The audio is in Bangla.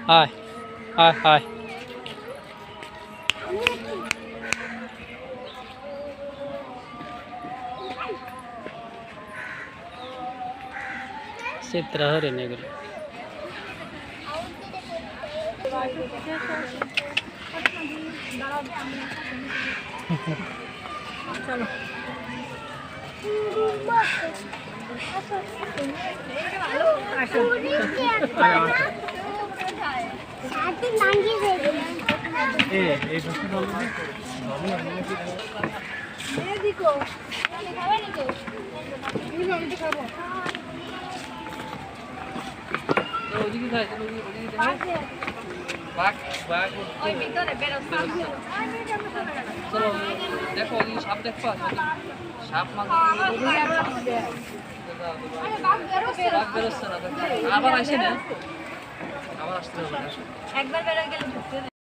আয় আয় আয় চিত্রা হরিণ এগুলো চলো চলো দেখো সাপ দেখো সাপ মাছ বেরোচ্ছে না আবার আসে না আবার আসতে হবে একবার বেরোয় গেলে